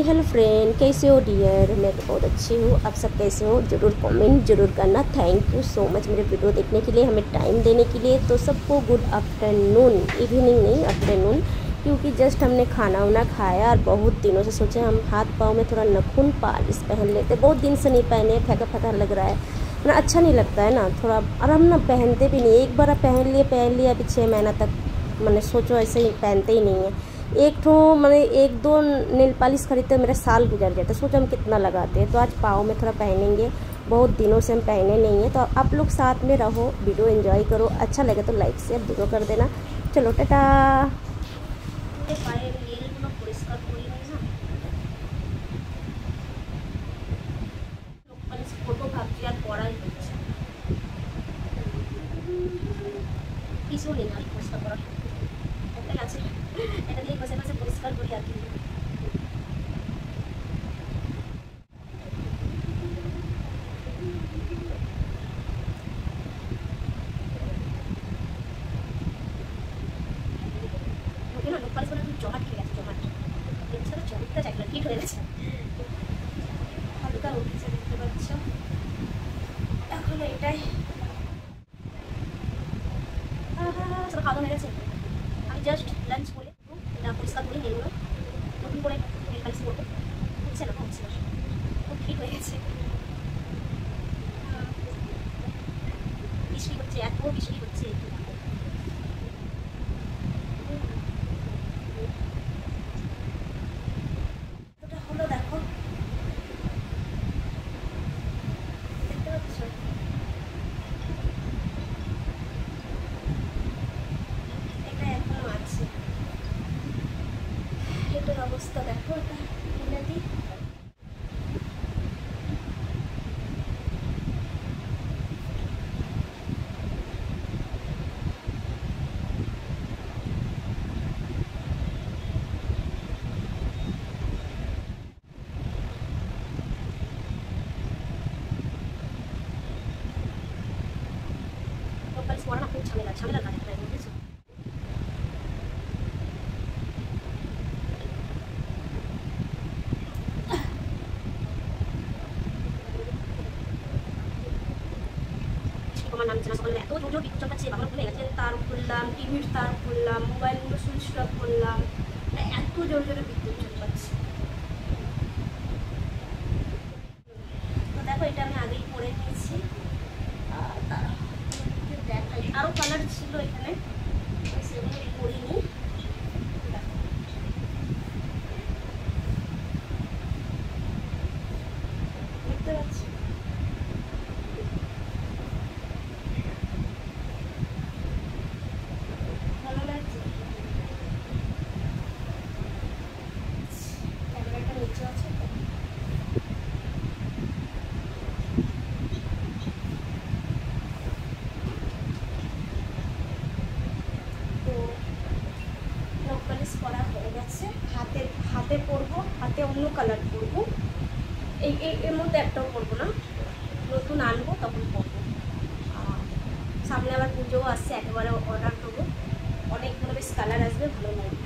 Hi hello friend, कैसे हो dear. मैं तो बहुत अच्छी हूँ। आप सब कैसे हो ज़रूर कमेंट ज़रूर करना। थैंक यू सो मच मेरे वीडियो देखने के लिए, हमें टाइम देने के लिए। तो सबको गुड आफ्टरनून, इवनिंग नहीं आफ्टरनून, क्योंकि जस्ट हमने खाना वाना खाया और बहुत दिनों से सोचे हम हाथ पाँव में थोड़ा नाखून पालिश पहन लेते। बहुत दिन से नहीं पहने, फैका फैका लग रहा है ना, अच्छा नहीं लगता है ना थोड़ा। और हम ना पहनते भी नहीं, एक बार पहन लिए अभी 6 महीना तक। मैंने सोचो ऐसे ही पहनते ही नहीं है। एक तो मैंने 1-2 नेल पॉलिश खरीदते मेरा साल गुजर जाता है। सोचो हम कितना लगाते हैं। तो आज पाँव में थोड़ा पहनेंगे, बहुत दिनों से हम पहने नहीं हैं। तो आप लोग साथ में रहो, वीडियो एंजॉय करो। अच्छा लगे तो लाइक शेयर जरूर कर देना। चलो टाटा। কিছু নেই আর পরিষ্কার করার, একটাই আছে, এটা দিয়ে পাশে পাশে পরিষ্কার করি আর কি। ওকে না লোক পালিশ একটু জমাট খেয়ে গেছে, জমাট দেখছো তো, চমকটা চাইলে হিট হয়ে গেছে, হালকা উঠেছে দেখতে পাচ্ছ। এখন এটাই সব খাওয়া হয়ে গেছে। আমি জাস্ট লাঞ্চ করে এটা পরিষ্কার করে নেব, নতুন করে নেল পালিশ করবো। হচ্ছে না, হচ্ছে না, খুব হিট হয়ে গেছে। বৃষ্টি হচ্ছে, এত বৃষ্টি হচ্ছে। হলো দেখো, দেখতে পাচ্ছ এটা এখনো আছে। এটার অবস্থা দেখো, এটা তুলে দিই। পালিশ করা না খুব ঝামেলা, ঝামেলা কাজ প্রায় বুঝেছো। আমার নাম জানা সকালে এত জোর জোর বিদ্যুৎ চমকাচ্ছে, বাবা ভুলে গেছে। তার খুললাম, টিভির তার খুললাম, মোবাইলগুলো সুইচ অফ করলাম, এত জোর জোরে বিদ্যুৎ চমকাচ্ছে। তো দেখো এটা আমি আগেই করে নিয়েছি। দেখাই আরও কালার ছিল এখানে, সেগুলো করিনি। দেখতে পাচ্ছি ভালো লাগছে। ক্যামেরাটা নিচে আছে তো। নখ পালিশ করা হয়ে গেছে। হাতে পরবো, হাতে অন্য কালার পরবো। এর মধ্যে একটাও পরবো না, নতুন আনবো তখন পরবো। সামনে আবার পুজোও আসছে, একেবারে অর্ডার করবো, অনেকগুলো বেশ কালার আসবে, ভালো লাগবে।